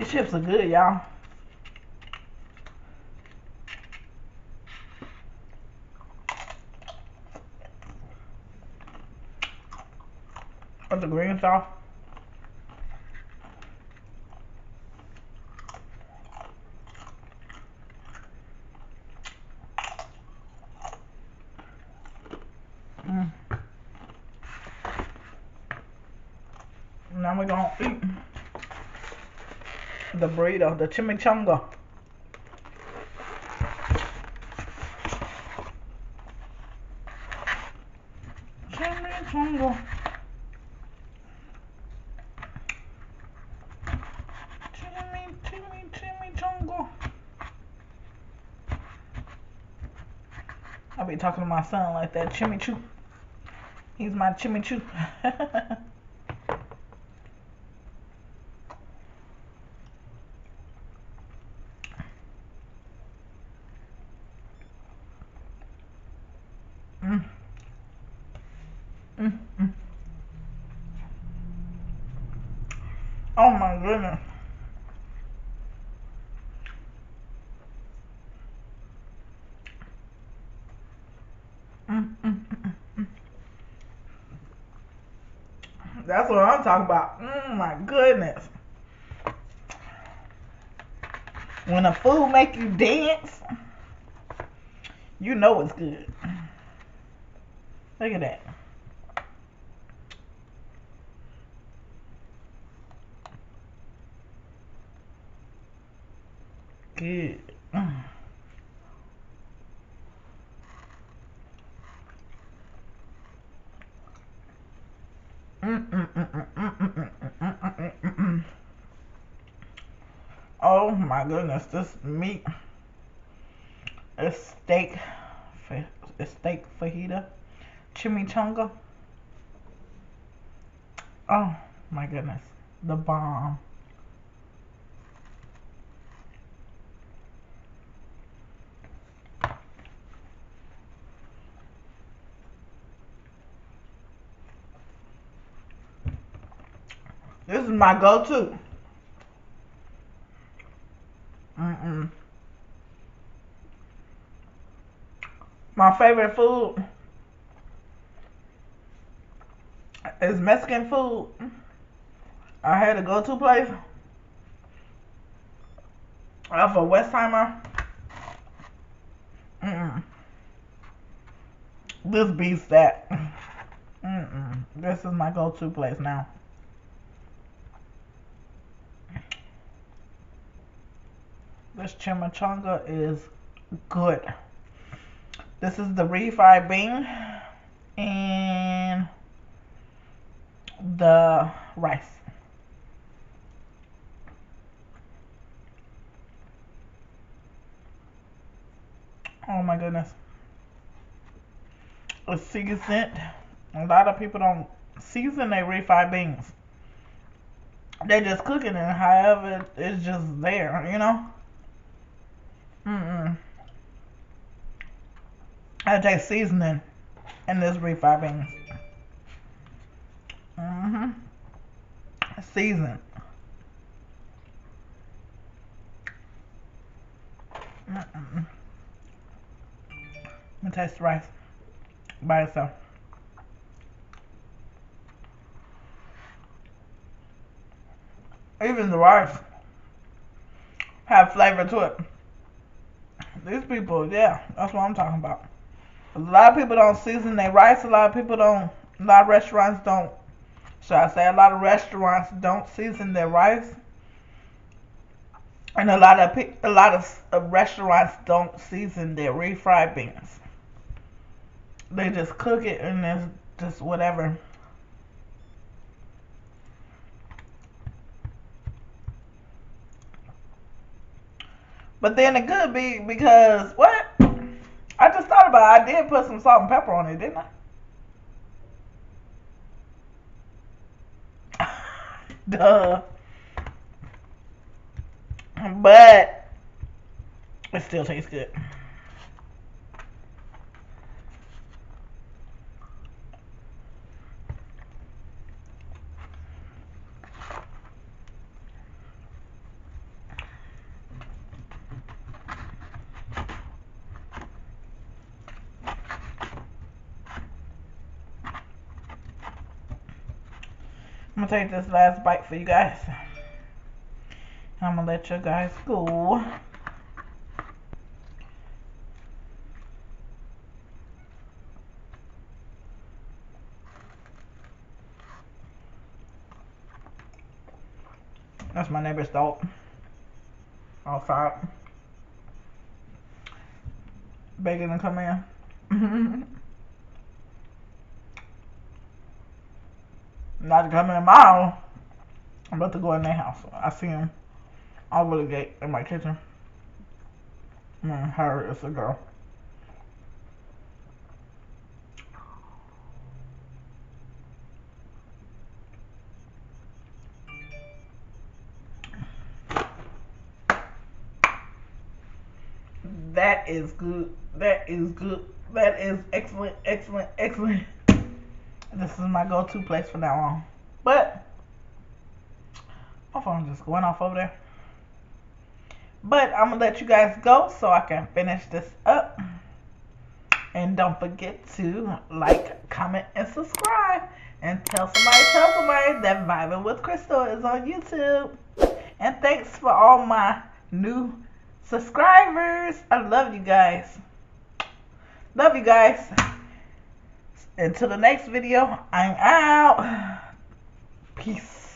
These chips are good, y'all. With the green sauce. Mm. Now we're gonna eat the burrito, the chimichanga. Chimichanga. Chimichanga. I be talking to my son like that. Chimichoo. He's my chimichoo. mm. Mm. Mm. Oh my goodness. Mm. Mm. Mm. Mm. That's what I'm talking about. My goodness. When a food make you dance, you know it's good. Look at that. Good. Mm. Mm, mm, mm, mm, mm, mm, mm, mm, mm, mm, mm. Oh my goodness, this meat is steak. It's steak fajita, chimichanga. Oh my goodness, the bomb. This is my go-to. Mm-mm. My favorite food is Mexican food. I had a go-to place off of Westheimer. Mm-mm. This beats that. Mm-mm. This is my go-to place now. This chimichanga is good. This is the refried bean and the rice. Oh my goodness. It's seasoned. A lot of people don't season their refried beans. They just cook it and however it's just there, you know? Mm-mm. I taste seasoning in this refried beans. Mm-hmm. Seasoned. Mm-mm. Let me taste the rice by itself. Even the rice have flavor to it. These people, yeah, that's what I'm talking about. A lot of people don't season their rice. A lot of people don't. A lot of restaurants don't. Should I say a lot of restaurants don't season their rice, and a lot of restaurants don't season their refried beans. They just cook it and it's just whatever. But then it could be because what? I just thought about it. I did put some salt and pepper on it, didn't I? Duh. But it still tastes good. I'm gonna take this last bite for you guys. I'm gonna let you guys go. That's my neighbor's dog. Outside. Begging to come in. Not to come in my house. I'm about to go in their house. I see him over the gate in my kitchen. Her is a girl. That is good. That is good. That is excellent, excellent, excellent. This is my go-to place from now on. But my phone's just going off over there. But I'm gonna let you guys go so I can finish this up. And don't forget to like, comment, and subscribe. And tell somebody that Vibing with Crystal is on YouTube. And thanks for all my new subscribers. I love you guys. Love you guys. Until the next video, I'm out. Peace.